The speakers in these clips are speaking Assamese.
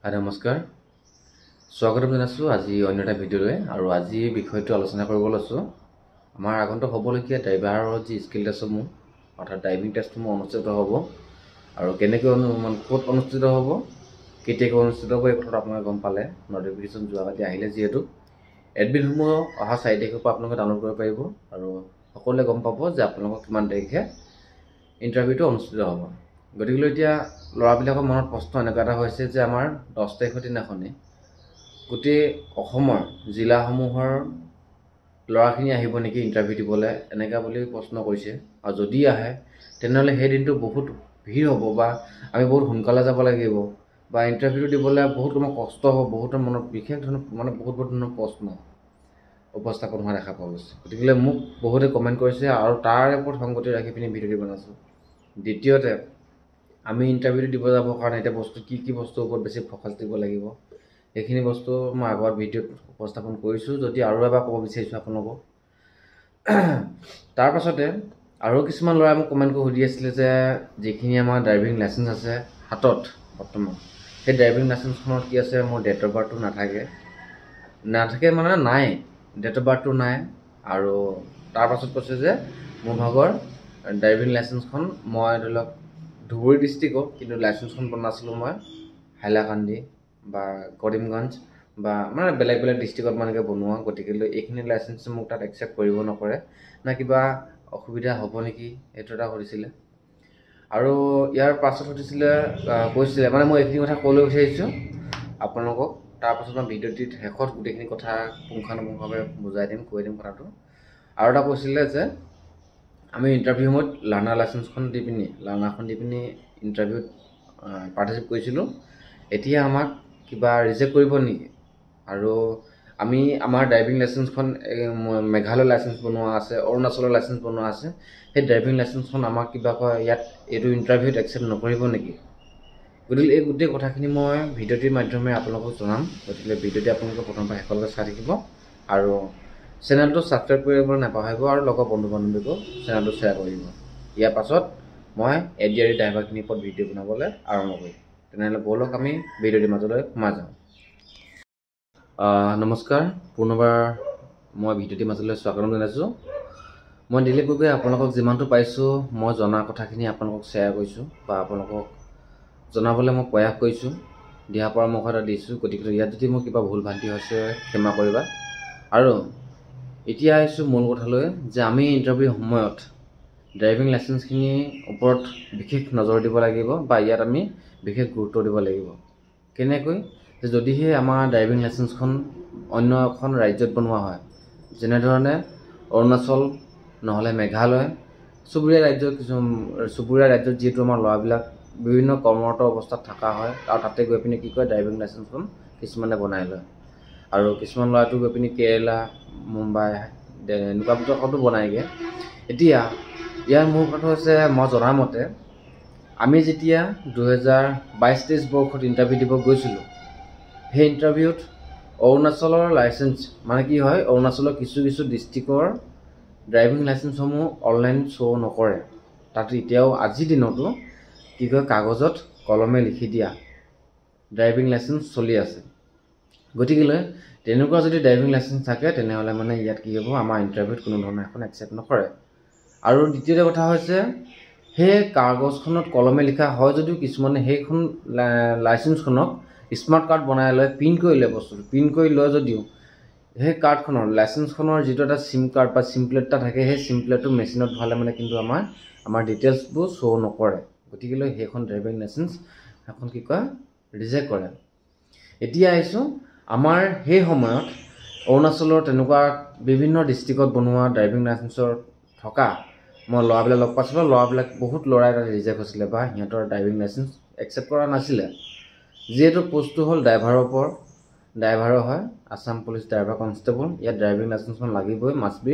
নমস্কাৰ স্বাগতম জনাইছোঁ আজি অন্য এটা ভিডিঅ'লৈ আৰু আজি বিষয়টো আলোচনা কৰিব লৈছোঁ আমাৰ আগন্তুক হ'বলগীয়া ড্ৰাইভাৰৰ যি স্কিল টেষ্টসমূহ অৰ্থাৎ ড্ৰাইভিং টেষ্টসমূহ অনুষ্ঠিত হ'ব আৰু কেনেকৈ ক'ত অনুষ্ঠিত হ'ব কেতিয়াকৈ অনুষ্ঠিত হ'ব এই কথাটো আপোনালোকে গম পালে নটিফিকেশ্যন যোৱাকালি আহিলে যিহেতু এডমিটসমূহ অহা 4 তাৰিখৰ পৰা আপোনালোকে ডাউনলোড কৰিব পাৰিব আৰু সকলোৱে গম পাব যে আপোনালোকক কিমান তাৰিখে ইণ্টাৰভিউটো অনুষ্ঠিত হ'ব। গতিকে এতিয়া ল'ৰাবিলাকৰ মনত প্ৰশ্ন এনেকুৱা এটা হৈছে যে আমাৰ 10 তাৰিখৰ দিনাখনি গোটেই অসমৰ জিলাসমূহৰ ল'ৰাখিনি আহিব নেকি ইণ্টাৰভিউ দিবলৈ এনেকুৱা বুলি প্ৰশ্ন কৰিছে আৰু যদি আহে তেনেহ'লে সেই দিনটো বহুত ভিৰ হ'ব বা আমি বহুত সোনকালে যাব লাগিব বা ইণ্টাৰভিউটো দিবলৈ বহুত আমাৰ কষ্ট হ'ব বহুতৰ মনত বিশেষ ধৰণৰ বহুত ধৰণৰ প্ৰশ্ন উপস্থাপন হোৱা দেখা পোৱা গৈছে। গতিকে মোক বহুতে কমেণ্ট কৰিছে আৰু তাৰ ওপৰত সংগতি ৰাখি পিনি ভিডিঅ'টো বনাইছোঁ। দ্বিতীয়তে আমি ইণ্টাৰভিউটো দিব যাবৰ কাৰণে এতিয়া বস্তু কি বস্তুৰ ওপৰত বেছি ফ'কাছ দিব লাগিব এইখিনি বস্তু মই আগত ভিডিঅ'ত উপস্থাপন কৰিছোঁ যদি আৰু এবাৰ ক'ব বিচাৰিছোঁ আপোনালোকক। তাৰ পাছতে আৰু কিছুমান ল'ৰাই মোক কমেণ্ট কৰি সুধি আছিলে যে যিখিনি আমাৰ ড্ৰাইভিং লাইচেঞ্চ আছে হাতত বৰ্তমান সেই ড্ৰাইভিং লাইচেঞ্চখনত কি আছে মোৰ ডেট অফ বাৰ্থটো নাথাকে মানে নাই ডেট অফ বাৰ্থটো নাই আৰু তাৰ পাছত কৈছে যে মোৰ ভাগৰ ড্ৰাইভিং লাইচেঞ্চখন মই ধৰি লওক ধুবুৰী ডিষ্ট্ৰিক্টৰ কিন্তু লাইচেঞ্চখন বনাইছিলোঁ মই হাইলাকান্দি বা কৰিমগঞ্জ বা মানে বেলেগ ডিষ্ট্ৰিক্টত মানে বনোৱা। গতিকে এইখিনি লাইচেঞ্চ মোক তাত একচেপ্ট কৰিব নকৰে না কিবা অসুবিধা হ'ব নেকি এইটো এটা সুধিছিলে আৰু ইয়াৰ পাছত সুধিছিলে কৈছিলে মানে মই এইখিনি কথা ক'বলৈ বিচাৰিছোঁ আপোনালোকক। তাৰপাছত মই ভিডিঅ'টিত শেষত গোটেইখিনি কথা পুংখানুপুংখভাৱে বুজাই দিম কৈ দিম কথাটো। আৰু এটা কৈছিলে যে আমি ইণ্টাৰভিউ সময়ত লাৰ্ণাৰখন দি পিনি ইণ্টাৰভিউত পাৰ্টিচিপেট কৰিছিলোঁ এতিয়া আমাক কিবা ৰিজেক্ট কৰিব নেকি আৰু আমি আমাৰ ড্ৰাইভিং লাইচেঞ্চখন মেঘালয় লাইচেঞ্চ বনোৱা আছে অৰুণাচলৰ লাইচেঞ্চ বনোৱা আছে সেই ড্ৰাইভিং লাইচেঞ্চখন আমাক কিবা কয় ইয়াত এইটো ইণ্টাৰভিউত একচেপ্ট নকৰিব নেকি। গতিকে এই গোটেই কথাখিনি মই ভিডিঅ'টিৰ মাধ্যমেৰে আপোনালোকক জনাম। গতিকে ভিডিঅ'টি আপোনালোকে প্ৰথমৰ পৰা শেষলৈকে চাই থাকিব আৰু চেনেলটো ছাবস্ক্ৰাইব কৰিবলৈ নাপাহৰিব আৰু লগৰ বন্ধু বান্ধৱীকো চেনেলটো শ্বেয়াৰ কৰিব। ইয়াৰ পাছত মই এডিআৰি ড্ৰাইভাৰখিনিৰ ওপৰত ভিডিঅ' বনাবলৈ আৰম্ভ কৰিম। তেনেহ'লে ব'লক আমি ভিডিঅ'টিৰ মাজলৈ সোমাই যাওঁ। নমস্কাৰ পুনৰবাৰ মই ভিডিঅ'টিৰ মাজলৈ স্বাগতম জনাইছোঁ। মই দিলীপ গগৈয়ে আপোনালোকক যিমানটো পাইছোঁ মই জনা কথাখিনি আপোনালোকক শ্বেয়াৰ কৰিছোঁ বা আপোনালোকক জনাবলৈ মই প্ৰয়াস কৰিছোঁ দিহা পৰামৰ্শ এটা দিছোঁ। গতিকে ইয়াত যদি মোৰ কিবা ভুল ভ্ৰান্তি হৈছে ক্ষমা কৰিবা। আৰু এতিয়া আহিছোঁ মূল কথালৈ যে আমি ইণ্টাৰভিউৰ সময়ত ড্ৰাইভিং লাইচেঞ্চখিনিৰ ওপৰত বিশেষ নজৰ দিব লাগিব বা ইয়াত আমি বিশেষ গুৰুত্ব দিব লাগিব। কেনেকৈ যে যদিহে আমাৰ ড্ৰাইভিং লাইচেঞ্চখন অন্য এখন ৰাজ্যত বনোৱা হয় যেনেধৰণে অৰুণাচল নহ'লে মেঘালয় চুবুৰীয়া ৰাজ্যত যিহেতু আমাৰ ল'ৰাবিলাক বিভিন্ন কৰ্মৰত অৱস্থাত থকা হয় আৰু তাতে গৈ পিনি কি কয় ড্ৰাইভিং লাইচেঞ্চখন কিছুমানে বনাই লয় আৰু কিছুমান ল'ৰাটো গৈ পিনি কেৰেলা মুম্বাই এনেকুৱা বিলাকতো বনায়গৈ। এতিয়া ইয়াৰ মূল কথা হৈছে মই জনামতে আমি যেতিয়া 2022-23 বৰ্ষত ইণ্টাৰভিউ দিব গৈছিলোঁ সেই ইণ্টাৰভিউত অৰুণাচলৰ লাইচেঞ্চ মানে কি হয় অৰুণাচলৰ কিছু ডিষ্ট্ৰিক্টৰ ড্ৰাইভিং লাইচেঞ্চসমূহ অনলাইন শ্ব' নকৰে। তাত এতিয়াও আজিৰ দিনতো কি কয় কাগজত কলমে লিখি দিয়া ড্ৰাইভিং লাইচেঞ্চ চলি আছে। গতিকেলৈ তেনেকুৱা যদি ড্ৰাইভিং লাইচেঞ্চ থাকে তেনেহ'লে মানে ইয়াত কি হ'ব আমাৰ ইণ্টাৰভিউত কোনো ধৰণৰ এখন একচেপ্ট নকৰে। আৰু দ্বিতীয়তে কথা হৈছে সেই কাগজখনত কলমে লিখা হয় যদিও কিছুমানে সেইখন লাইচেঞ্চখনক স্মাৰ্ট কাৰ্ড বনাই লয় প্ৰিণ্ট কৰি লয় বস্তুটো প্ৰিণ্ট কৰি লয় যদিও সেই কাৰ্ডখনৰ লাইচেঞ্চখনৰ যিটো এটা চিম কাৰ্ড বা চিম প্লেট এটা থাকে সেই চিম প্লেটটো মেচিনত ভৰালে মানে কিন্তু আমাৰ ডিটেইলছবোৰ শ্ব' নকৰে। গতিকেলৈ সেইখন ড্ৰাইভিং লাইচেঞ্চ এখন কি কয় ৰিজেক্ট কৰে। এতিয়া আহিছোঁ আমাৰ সেই সময়ত অৰুণাচলৰ তেনেকুৱা বিভিন্ন ডিষ্ট্ৰিক্টত বনোৱা ড্ৰাইভিং লাইচেঞ্চৰ থকা মই ল'ৰাবিলাক লগ পাইছিলোঁ। ল'ৰাবিলাক বহুত ল'ৰাই তাত ৰিজেক্ট হৈছিলে বা সিহঁতৰ ড্ৰাইভিং লাইচেঞ্চ একচেপ্ট কৰা নাছিলে। যিহেতু পোষ্টটো হ'ল ড্ৰাইভাৰৰ হয় আছাম পুলিচ ড্ৰাইভাৰ কনষ্টেবল ইয়াত ড্ৰাইভিং লাইচেঞ্চখন লাগিবই মাষ্ট বি।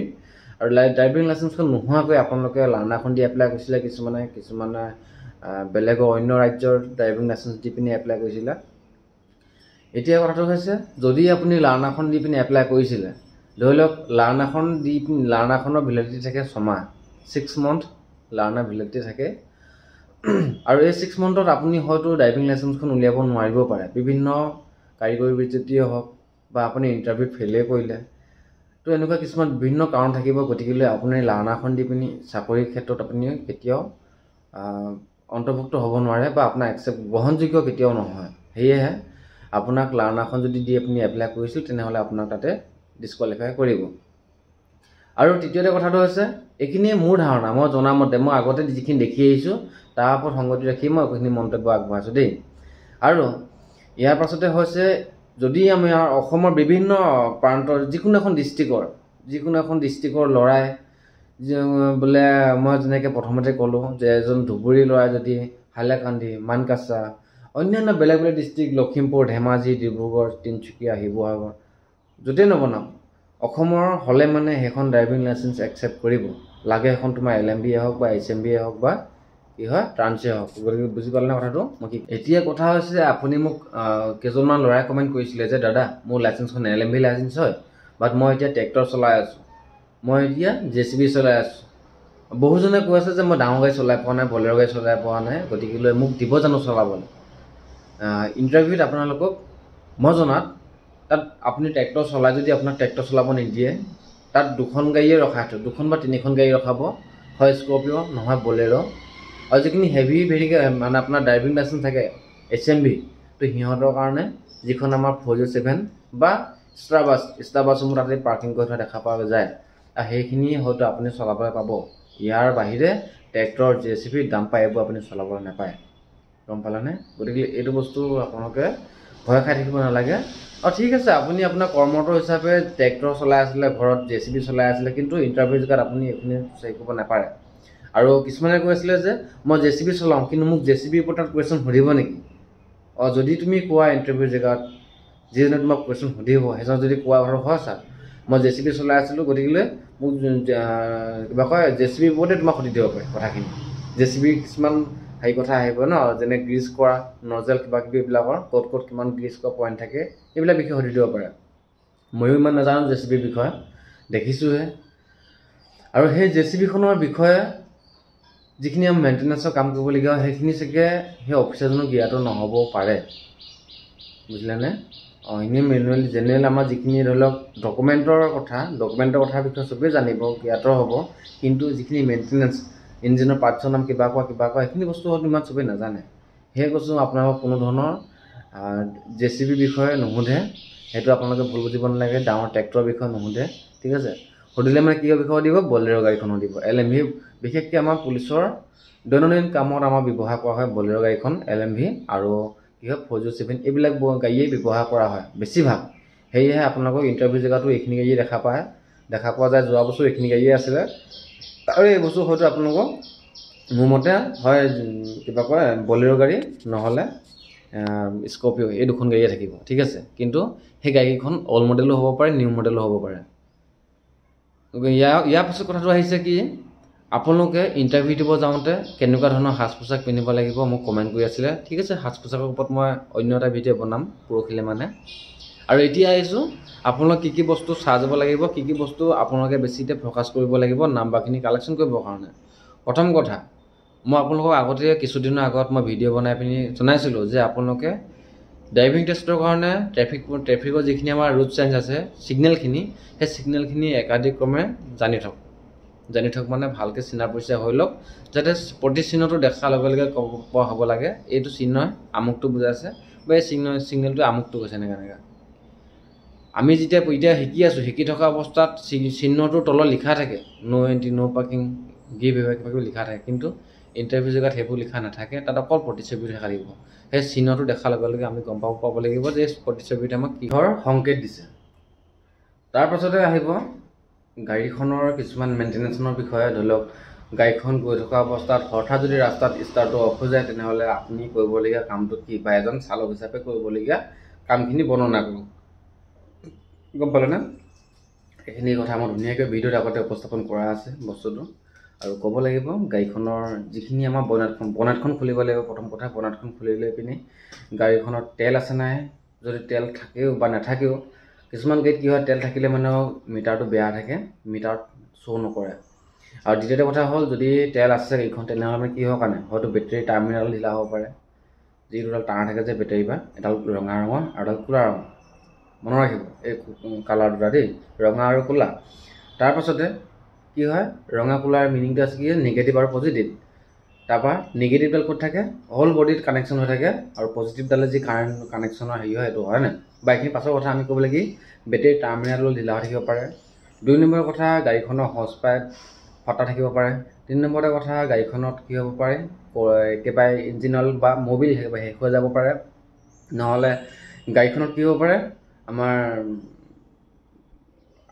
আৰু ড্ৰাইভিং লাইচেঞ্চখন নোহোৱাকৈ আপোনালোকে লাৰ্ণাৰখন দি এপ্লাই কৰিছিলে কিছুমানে বেলেগৰ অন্য ৰাজ্যৰ ড্ৰাইভিং লাইচেঞ্চ দি পিনি এপ্লাই কৰিছিলে। এতিয়া কথাটো হৈছে যদি আপুনি লাৰ্ণাৰখন দি পিনি এপ্লাই কৰিছিলে ধৰি লওক লাৰ্ণাৰখনৰ ভেলিডিটি থাকে 6 মাহ 6 মান্থ লাৰ্ণাৰ ভেলিডিটি থাকে আৰু এই 6 মান্থত আপুনি হয়তো ড্ৰাইভিং লাইচেন্সখন উলিয়াব নোৱাৰিব পাৰে, বিভিন্ন কাৰিকৰী বিজুতিয়ে হওক বা আপুনি ইণ্টাৰভিউত ফেইলেই কৰিলে, তো এনেকুৱা কিছুমান বিভিন্ন কাৰণ থাকিব। গতিকে আপুনি লাৰ্ণাৰখন দি পিনি চাকৰিৰ ক্ষেত্ৰত আপুনি কেতিয়াও অন্তৰ্ভুক্ত হ'ব নোৱাৰে বা আপোনাৰ গ্ৰহণযোগ্য কেতিয়াও নহয়। সেয়েহে আপোনাক লাৰ্ণাৰখন যদি দি আপুনি এপ্লাই কৰিছিল তেনেহ'লে আপোনাক তাতে ডিছকুৱালিফাই কৰিব। আৰু তৃতীয়তে কথাটো হৈছে, এইখিনিয়ে মোৰ ধাৰণা, মই জনামতে মই আগতে যিখিনি দেখি আহিছোঁ তাৰ ওপৰত সংগতি ৰাখি মই এইখিনি মন্তব্য আগবঢ়াইছোঁ দেই। আৰু ইয়াৰ পাছতে হৈছে, যদি আমি অসমৰ বিভিন্ন প্ৰান্তৰ যিকোনো এখন ডিষ্ট্ৰিক্টৰ ল'ৰাই বোলে, মই যেনেকৈ প্ৰথমতে ক'লোঁ যে এজন ধুবুৰী ল'ৰাই যদি হাইলাকান্দি, মানকাছা, অন্যান্য বেলেগ বেলেগ ডিষ্ট্ৰিক্ট, লখিমপুৰ, ধেমাজি, ডিব্ৰুগড়, তিনিচুকীয়া, শিৱসাগৰ, য'তেই নবনাওক অসমৰ হ'লে মানে সেইখন ড্ৰাইভিং লাইচেন্স একচেপ্ট কৰিব লাগে। এখন তোমাৰ LMB হওক বা HMB হওক বা কি হয় ট্ৰান্সে হওক। গতিকে বুজি পালে নে কথাটো? মই কি এতিয়া কথা হৈছে, আপুনি মোক কেইজনমান ল'ৰাই কমেণ্ট কৰিছিলে যে দাদা মোৰ লাইচেন্সখন LMB লাইচেন্স হয়, বাট মই এতিয়া ট্ৰেক্টৰ চলাই আছোঁ, মই এতিয়া JCB চলাই আছোঁ। বহুজনে কৈ আছে যে মই ডাঙৰ গাড়ী চলাই পোৱা নাই, বলেৰ' গাড়ী চলাই পোৱা নাই, গতিকে মোক দিব জানো চলাবলৈ। ইণ্টাৰভিউত আপোনালোকক মই জনাত তাত আপুনি ট্ৰেক্টৰ চলাই যদি আপোনাক ট্ৰেক্টৰ চলাব নিদিয়ে, তাত 2খন গাড়ীয়ে ৰখাই থয়, 2খন বা 3খন গাড়ী ৰখাব, হয় স্কৰপিঅ' নহয় বলেৰ'। আৰু যিখিনি হেভি মানে আপোনাৰ ড্ৰাইভিং লাইচেন্স থাকে HMB, তো সিহঁতৰ কাৰণে যিখন আমাৰ 407 বা ষ্টাৰবাছসমূহ তাতে পাৰ্কিং কৰি থোৱা দেখা পোৱা যায়, আৰু সেইখিনি হয়তো আপুনি চলাবলৈ পাব। ইয়াৰ বাহিৰে ট্ৰেক্টৰ, JCB, ডাম্পাৰ এইবোৰ আপুনি চলাবলৈ নাপায়। গম পালেনে? গতিকে এইটো বস্তু আপোনালোকে ভয় খাই থাকিব নালাগে। আৰু ঠিক আছে, আপুনি আপোনাৰ কৰ্মৰত হিচাপে ট্ৰেক্টৰ চলাই আছিলে, ঘৰত JCB চলাই আছিলে, কিন্তু ইণ্টাৰভিউ জেগাত আপুনি এইখিনি চেক কৰিব নাপাৰে। আৰু কিছুমানে কৈ আছিলে যে মই JCB চলাওঁ, কিন্তু মোক JCBৰ ওপৰত তাত কুৱেশ্যন সুধিব নেকি? যদি তুমি কোৱা ইণ্টাৰভিউ জেগাত যিজনে তোমাক কুৱেশ্যন সুধিব, সেইজন যদি কোৱা কথাটো হয় ছাৰ মই JCB চলাই আছিলোঁ, গতিকে মোক কিবা কয় JCBৰ ওপৰতে তোমাক সুধি দিব পাৰে কথাখিনি। JCB কিছুমান হেৰি কথা আহিব ন, যেনে গ্ৰীজ কৰা, নজেল কিবা কিবি এইবিলাকৰ ক'ত কিমান গ্ৰীজ কৰা পইণ্ট থাকে, এইবিলাক বিষয়ে সুধি দিব পাৰে। ময়ো ইমান নাজানো JCBৰ বিষয়ে, দেখিছোঁহে। আৰু সেই JCBখনৰ বিষয়ে যিখিনি আমি মেইনটেনেঞ্চৰ কাম কৰিবলগীয়া হয়, সেইখিনি চাগে সেই অফিচাৰজনক জ্ঞাত নহ'বও পাৰে। বুজিলেনে? এনেই মেনুৱেলি জেনেৰেল আমাৰ যিখিনি ধৰি লওক ডকুমেণ্টৰ কথাৰ বিষয়ে চবেই জানিব, জ্ঞাত হ'ব, কিন্তু যিখিনি মেইনটেনেঞ্চ, ইঞ্জিনৰ পাৰ্টছৰ নাম কিবা কোৱা সেইখিনি বস্তু হয়তো ইমান চবেই নাজানে। সেই কৈছোঁ আপোনালোকক কোনো ধৰণৰ JCBৰ বিষয়ে নুসুধে, সেইটো আপোনালোকে ভুল বুজিব নালাগে। ডাঙৰ ট্ৰেক্টৰৰ বিষয়ে নুসুধে, ঠিক আছে? সুধিলে মানে কিহৰ বিষয়ে দিব? বলেৰ' গাড়ীখনো দিব। LMV বিশেষকৈ আমাৰ পুলিচৰ দৈনন্দিন কামত আমাৰ ব্যৱহাৰ কৰা হয় বলেৰ' গাড়ীখন, LMV আৰু কি হয় 407, এইবিলাক গাড়ীয়ে ব্যৱহাৰ কৰা হয় বেছিভাগ। সেয়েহে আপোনালোকক ইণ্টাৰভিউ জেগাতো এইখিনি গাড়ীয়ে দেখা পোৱা যায়। যোৱা বছৰ এইখিনি গাড়ীয়ে আছিলে, আৰু এই বছৰ হয়তো আপোনালোকক মোৰ মতে হয় কিবা কয় বলেৰ' গাড়ী নহ'লে স্কৰপিঅ', এই 2খন গাড়ীয়ে থাকিব, ঠিক আছে? কিন্তু সেই গাড়ীখন অল্ড মডেলো হ'ব পাৰে, নিউ মডেলো হ'ব পাৰে। ইয়াৰ পাছত কথাটো আহিছে কি, আপোনালোকে ইণ্টাৰভিউ দিব যাওঁতে কেনেকুৱা ধৰণৰ সাজ পোছাক পিন্ধিব লাগিব মোক কমেণ্ট কৰি আছিলে, ঠিক আছে? সাজ পোছাকৰ ওপৰত মই অন্য এটা ভিডিঅ' বনাম পৰহিলৈ মানে। আৰু এতিয়া আহিছোঁ আপোনালোকে কি বস্তু চাই যাব লাগিব, কি বস্তু আপোনালোকে বেছিকৈ ফ'কাছ কৰিব লাগিব নাম্বাৰখিনি কালেকশ্যন কৰিবৰ কাৰণে। প্ৰথম কথা, মই আপোনালোকক আগতে কিছুদিনৰ আগত মই ভিডিঅ' বনাই পিনি জনাইছিলোঁ যে আপোনালোকে ড্ৰাইভিং টেষ্টৰ কাৰণে ট্ৰেফিকৰ যিখিনি আমাৰ ৰুট চেঞ্জ আছে, চিগনেলখিনি, সেই চিগনেলখিনি একাধিক্ৰমে জানি থওক মানে ভালকৈ চিনা পৰিচয় হৈ লওক, যাতে প্ৰতি চিহ্নটো দেখাৰ লগে লগে ক'ব পৰা হ'ব লাগে এইটো চিহ্নই আমুকটো বুজাইছে বা এই চিগনেলটো আমুকটো কৈছে। এনেকৈ আমি এতিয়া শিকি থকা অৱস্থাত চিহ্নটোৰ তলত লিখা থাকে নো এণ্ট্ৰি, নো পাৰ্কিং, গিভ এৱে কিবা কিবি লিখা থাকে, কিন্তু ইণ্টাৰভিউ জেগাত সেইবোৰ লিখা নাথাকে, তাত অকল প্ৰতিচ্ছবি দেখা দিব। সেই চিহ্নটো দেখাৰ লগে লগে আমি গম পাব লাগিব যে প্ৰতিচ্ছবিত আমাক কিহৰ সংকেত দিছে। তাৰ পাছতে আহিব গাড়ীখনৰ কিছুমান মেইনটেনেঞ্চৰ বিষয়ে। ধৰি লওক গাড়ীখন গৈ থকা অৱস্থাত হঠাৎ যদি ৰাস্তাত ষ্টাৰ্টটো অফ হৈ যায়, তেনেহ'লে আপুনি কৰিবলগীয়া কামটো কি, বা এজন চালক হিচাপে কৰিবলগীয়া কামখিনি বৰ্ণনা কৰক। গম পালেনে? এইখিনি কথা মই ধুনীয়াকৈ ভিডিঅ'ত আগতে উপস্থাপন কৰা আছে বস্তুটো। আৰু ক'ব লাগিব গাড়ীখনৰ যিখিনি আমাৰ বনেটখন খুলিব লাগিব। প্ৰথম কথা, বনেটখন খুলি লৈ পিনি গাড়ীখনত তেল আছে নাই, যদি তেল থাকেও বা নাথাকেও, কিছুমান গাড়ীত কি হয় তেল থাকিলে মানে মিটাৰটো বেয়া থাকে, মিটাৰত শ্ব' নকৰে। আৰু দ্বিতীয়টো কথা হ'ল যদি তেল আছে গাড়ীখন তেনেহ'লে মানে কি হোৱাৰ কাৰণে হয়তো বেটেৰী টাৰ্মিনেল ঢিলা হ'ব পাৰে, যি দুডাল তাঁৰ থাকে যে বেটেৰী বা এডাল ৰঙা ৰঙৰ আৰু এডাল ক'লা ৰঙৰ, মনত ৰাখিব এই কালাৰ দুটা দেই, ৰঙা আৰু ক'লা। তাৰপাছতে কি হয়, ৰঙা ক'লাৰ মিনিংটো আছে কি নিগেটিভ আৰু পজিটিভ। তাৰপৰা নিগেটিভডাল ক'ত থাকে, হোল বডিত কানেকশ্যন হৈ থাকে, আৰু পজিটিভডালে যি কাৰেণ্ট কানেকশ্যনৰ হেৰি হয় সেইটো হয় নাই। বা এইখিনি পাছৰ কথা আমি ক'বলৈ কি বেটেৰী টাৰ্মিনেল ঢিলা হৈ থাকিব পাৰে। 2 নম্বৰৰ কথা গাড়ীখনৰ হৰ্চ পাইপ ফটা থাকিব পাৰে। 3 নম্বৰৰ কথা গাড়ীখনত কি হ'ব পাৰে, একেবাৰে ইঞ্জিন অইল বা মবিল শেষ হৈ যাব পাৰে। নহ'লে গাড়ীখনত কি হ'ব পাৰে আমাৰ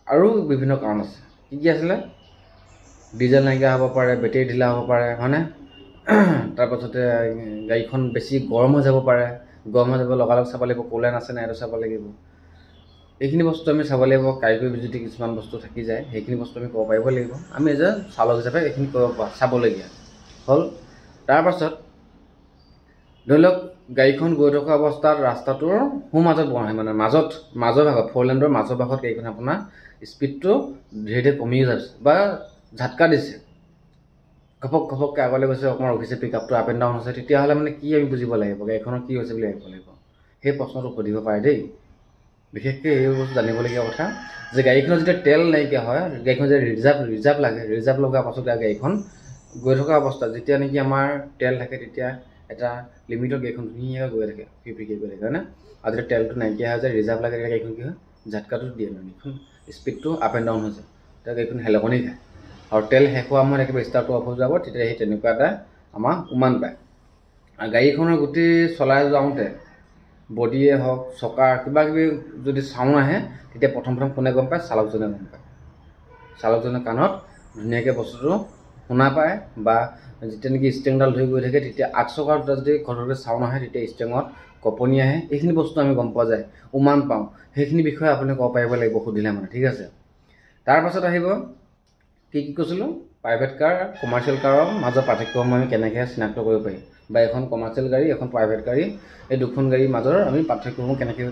আৰু বিভিন্ন কাৰণ আছে। কি আছিলে, ডিজেল নাইকিয়া হ'ব পাৰে, বেটেৰী ঢিলা হ'ব পাৰে, হয়নে। তাৰপাছতে গাড়ীখন বেছি গৰম হৈ যাব পাৰে, গৰম হৈ যাব লগালগ চাব লাগিব কুলেণ্ট আছে নাই এইটো চাব লাগিব। এইখিনি বস্তু আমি চাব লাগিব। কাৰিকৰী যদি কিছুমান বস্তু থাকি যায় সেইখিনি বস্তু আমি ক'ব পাৰিব লাগিব। আমি এজ এ চালক হিচাপে এইখিনি চাবলগীয়া হ'ল। তাৰপাছত ধৰি লওক গাড়ীখন গৈ থকা অৱস্থাত ৰাস্তাটোৰ সোঁমাজত বনায়, মানে মাজৰ ভাগত 4 লেনৰ মাজৰ ভাগত গাড়ীখন আপোনাৰ স্পীডটো ধীৰে ধীৰে কমি যাচ্ছে বা ঝাটকা দিছে, ঘপককৈ আগলৈ গৈছে, অকণমান ৰখিছে, পিক আপটো আপ এণ্ড ডাউন হৈছে, তেতিয়াহ'লে মানে কি আমি বুজিব লাগিব, গাড়ীখনৰ কি হৈছে বুলি ভাবিব লাগিব। সেই প্ৰশ্নটো সুধিব পাৰে দেই। বিশেষকৈ এই বস্তু জানিবলগীয়া কথা যে গাড়ীখনৰ যেতিয়া তেল নাইকিয়া হয়, গাড়ীখন যেতিয়া ৰিজাৰ্ভ লাগে, ৰিজাৰ্ভ লগাৰ পাছত গাড়ীখন গৈ থকা অৱস্থাত যেতিয়া নেকি আমাৰ তেল থাকে তেতিয়া এটা লিমিটত গাড়ীখন ধুনীয়াকৈ গৈ থাকে, ফ্ৰী গৈ থাকে, হয়নে। আৰু যেতিয়া তেলটো নাইকিয়া হৈ যায়, ৰিজাৰ্ভ লাগে, তেতিয়া গাড়ীখন কি হয় ঝাটকাটো দিয়ে, মানে গাড়ীখন স্পীডটো আপ এণ্ড ডাউন হৈ যায়, তেতিয়া গাড়ীখন হেলকনি খায়। আৰু তেল শেষ হোৱা সময়ত একেবাৰে ষ্টাৰ্টটো অফ হৈ যাব, তেতিয়া সেই তেনেকুৱা এটা আমাৰ উমান পায়। আৰু গাড়ীখনৰ গোটেই চলাই যাওঁতে বডিয়ে হওক চকাৰ কিবা কিবি যদি চাউণ্ড আহে তেতিয়া প্ৰথম কোনে গম পায়, চালকজনে গম পায়। চালকজনৰ কাণত ধুনীয়াকৈ বস্তুটো শুনা পায়, বা যেতিয়া নেকি ষ্টেংডাল ধৰি গৈ থাকে তেতিয়া আগ চকাৰ দুটা যদি ঘৰতে চাউণ্ড আহে তেতিয়া ষ্টেঙত কঁপনি আহে, এইখিনি বস্তু আমি গম পোৱা যায়, উমান পাওঁ। সেইখিনি বিষয়ে আপুনি ক'ব পাৰিব লাগিব সুধিলে মানে, ঠিক আছে। তাৰপাছত আহিব কি কৈছিলোঁ, প্ৰাইভেট কাৰ কমাৰ্চিয়েল কাৰৰ মাজৰ পাৰ্থক্যসমূহ আমি কেনেকৈ চিনাক্ত কৰিব পাৰি, বা এখন কমাৰ্চিয়েল গাড়ী এখন প্ৰাইভেট গাড়ী এই দুখন গাড়ীৰ মাজৰ আমি পাৰ্থক্যসমূহ কেনেকৈ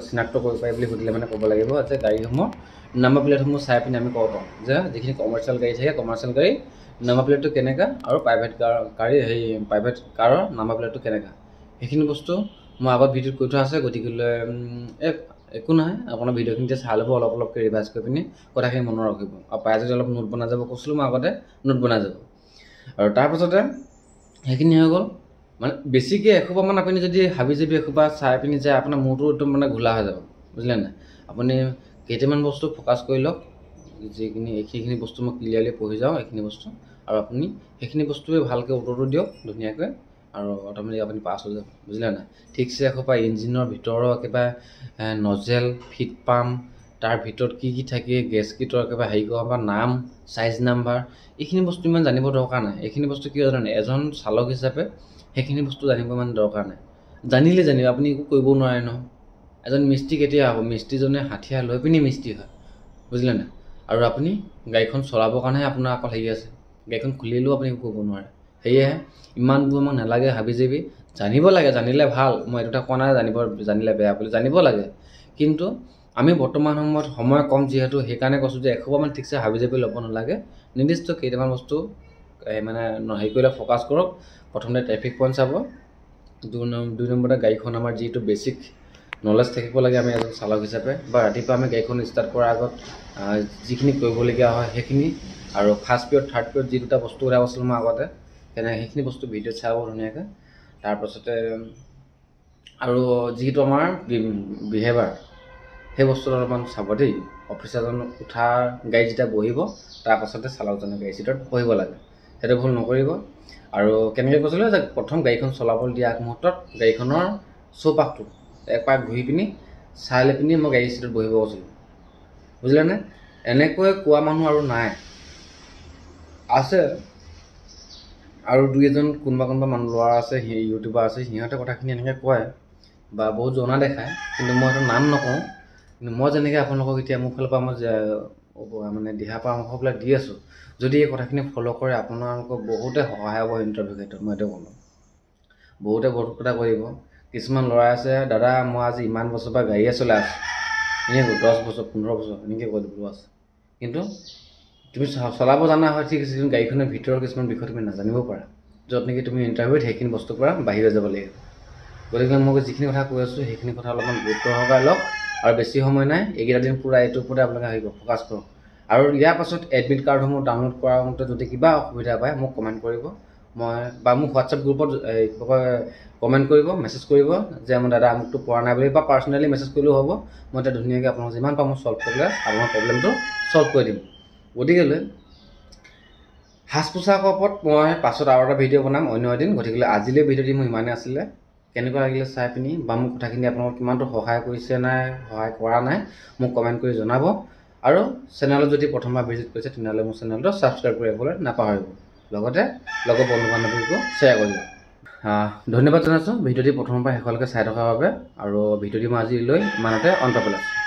চিনাক্ত কৰিব পাৰি বুলি সুধিলে মানে ক'ব লাগিব যে গাড়ীসমূহ নাম্বাৰ প্লেটসমূহ চাই পিনি আমি ক'ব পাৰোঁ যে যিখিনি কমাৰ্চিয়েল গাড়ী থাকে কমাৰ্চিয়েল গাড়ী নাম্বাৰ প্লেটটো কেনেকুৱা, আৰু প্ৰাইভেট কাৰৰ নাম্বাৰ প্লেটটো কেনেকুৱা। সেইখিনি বস্তু মই আগত ভিডিঅ'ত কৈ থোৱা আছে, গতিকেলৈ একো নহয়, আপোনাৰ ভিডিঅ'খিনিতে চাই ল'ব, অলপকৈ ৰিভাইজ কৰি পিনি কথাখিনি মনত ৰাখিব। আৰু প্ৰায় যদি অলপ নোট বনাই যাব কৈছিলোঁ মই আগতে, নোট বনাই যাব। আৰু তাৰপাছতে সেইখিনি হৈ গ'ল। মানে বেছিকৈ এসোপামান আপুনি যদি হাবি জাবি এসোপা চাই পিনি যায়, আপোনাৰ মূৰটো একদম মানে ঘোলা হৈ যাব, বুজিলে নাই। আপুনি কেইটামান বস্তু ফ'কাছ কৰি লওক, এইখিনি বস্তু মই ক্লিয়াৰলি পঢ়ি যাওঁ এইখিনি বস্তু, আৰু আপুনি সেইখিনি বস্তুৱে ভালকৈ উত্তৰটো দিয়ক ধুনীয়াকৈ, আৰু অট'মেটিক আপুনি পাছ হৈ যাব, বুজিলে নাই। ঠিকছে এসোপা ইঞ্জিনৰ ভিতৰৰ একেবাৰে নজেল, ফিট পাম্প, তাৰ ভিতৰত কি থাকে, গেছ কিটৰ একেবাৰে হেৰি কৰা বা নাম, চাইজ নাম্বাৰ, এইখিনি বস্তু ইমান জানিব দৰকাৰ নাই। এইখিনি বস্তু কিয় জানে, এজন চালক হিচাপে সেইখিনি বস্তু জানিব ইমান দৰকাৰ নাই। জানিলে আপুনি একো কৰিব নোৱাৰে নহয়। এজন মিস্ত্ৰী কেতিয়া হ'ব, মিস্ত্ৰীজনে হাথিয়াৰ লৈ পিনি মিস্ত্ৰী হয়, বুজিলে নাই। আৰু আপুনি গাড়ীখন চলাবৰ কাৰণেহে আপোনাৰ অকল হেৰি আছে, গাড়ীখন খুলিলেও আপুনি একো কৰিব নোৱাৰে। সেয়েহে ইমানবোৰ আমাক নালাগে হাবি জাবি, জানিব লাগে, জানিলে ভাল, মই এইটো কোৱা নাই জানিলে বেয়া বুলি, জানিব লাগে। কিন্তু আমি বৰ্তমান সময়ত সময় কম যিহেতু, সেইকাৰণে কৈছোঁ যে এসোপামান ঠিকছে হাবি জাবি ল'ব নালাগে, নিৰ্দিষ্ট কেইটামান বস্তু মানে হেৰি কৰিলে ফ'কাছ কৰক। প্ৰথমতে ট্ৰেফিক পইণ্ট চাব, 2 নম্বৰতে গাড়ীখন আমাৰ যিটো বেছিক নলেজ থাকিব লাগে আমি এজন চালক হিচাপে, বা ৰাতিপুৱা আমি গাড়ীখন ষ্টাৰ্ট কৰাৰ আগত যিখিনি কৰিবলগীয়া হয় সেইখিনি, আৰু ফাৰ্ষ্ট পিৰিয়ড থাৰ্ড পিৰিয়ড যি দুটা বস্তু ওলাই কৈছিলোঁ মই আগতে, সেইখিনি বস্তু ভিডিঅ'ত চাব ধুনীয়াকৈ। তাৰপাছতে আৰু যিটো আমাৰ বিহেভিয়াৰ সেই বস্তুটো অলপমান চাব দেই। অফিচাৰজন উঠা গাড়ী যেতিয়া বহিব তাৰপাছতে চালকজনে গাড়ী চিটত বহিব লাগে, সেইটো ভুল নকৰিব। আৰু কেনেকৈ কৈছিলোঁ যে প্ৰথম গাড়ীখন চলাবলৈ দিয়া আগমুহূৰ্তত গাড়ীখনৰ চৌপাশটো একপাক ঘূৰি পিনি চাই লৈ পিনি মই গাড়ী চিটত বহিব কৈছিলোঁ, বুজিলেনে। এনেকৈ কোৱা মানুহ আৰু নাই, আছে আৰু 2-এজন কোনোবা মানুহ ল'ৰা আছে, ইউটিউবাৰ আছে, সিহঁতে কথাখিনি এনেকৈ কয় বা বহুত জনা দেখায়, কিন্তু মই সেইটো নাম নকওঁ। কিন্তু মই যেনেকৈ আপোনালোকক এতিয়া মোৰ ফালৰ পৰা মই মানে দিহা পৰামৰ্শবিলাক দি আছোঁ, যদি এই কথাখিনি ফ'ল' কৰে আপোনালোকক বহুতে সহায় হ'ব ইণ্টাৰভিউ ক্ষেত্ৰত, মই এইটো ক'লোঁ। বহুতে বহুত কথা কৰিব। কিছুমান ল'ৰা আছে, দাদা মই আজি ইমান বছৰ পৰা গাড়ীয়ে চলাই আছোঁ, এনেকৈ 10 বছৰ 15 বছৰ এনেকৈ কৈ দিবলৈও আছে। কিন্তু তুমি চলাব জানা হয় ঠিক আছে, কিন্তু গাড়ীখনৰ ভিতৰৰ কিছুমান বিষয় তুমি নাজানিব পাৰা, য'ত নেকি তুমি ইণ্টাৰভিউত সেইখিনি বস্তুৰ পৰা বাহিৰ হৈ যাব লাগিব। গতিকে মই যিখিনি কথা কৈ আছোঁ সেইখিনি কথা অলপমান গুৰুত্ব সহকাৰে লওক, আৰু বেছি সময় নাই, এইকেইটা দিন পূৰা এইটোৰ ওপৰতে আপোনালোকে হেৰি কৰক, ফ'কাছ কৰক। আৰু ইয়াৰ পাছত এডমিট কাৰ্ডসমূহ ডাউনলোড কৰাৰ মতে যদি কিবা অসুবিধা পায় মোক কমেণ্ট কৰিব, মই বা মোক হোৱাটছএপ গ্ৰুপত কমেণ্ট কৰিব, মেছেজ কৰিব যে মোৰ দাদা আমুকটো পৰা নাই বুলি, বা পাৰ্চনেলি মেছেজ কৰিলেও হ'ব। মই এতিয়া ধুনীয়াকৈ আপোনাক যিমান পাৰোঁ মই ছল্ভ কৰিলে আপোনাৰ প্ৰব্লেমটো ছল্ভ কৰি দিম। গতিকেলৈ সাজ পোছাকৰ ওপৰত মই পাছত আৰু এটা ভিডিঅ' বনাম অন্য এদিন। গতিকে আজিলৈ ভিডিঅ'টি মোৰ ইমানেই আছিলে। কেনেকুৱা লাগিলে চাই পিনি বা মোৰ কথাখিনি আপোনালোকক কিমানটো সহায় কৰিছে নাই সহায় কৰা নাই মোক কমেণ্ট কৰি জনাব। আৰু চেনেলত যদি প্ৰথমবাৰ ভিজিট কৰিছে তেনেহ'লে মোৰ চেনেলটো ছাবস্ক্ৰাইব কৰি ৰাখিবলৈ নাপাহৰিব, লগতে লগৰ বন্ধু বান্ধৱীকো শ্বেয়াৰ কৰিব। ধন্যবাদ জনাইছোঁ ভিডিঅ'টি প্ৰথমৰ পৰা শেষলৈকে চাই থকাৰ বাবে। আৰু ভিডিঅ'টি মই আজিলৈ ইমানতে অন্ত পেলাইছোঁ।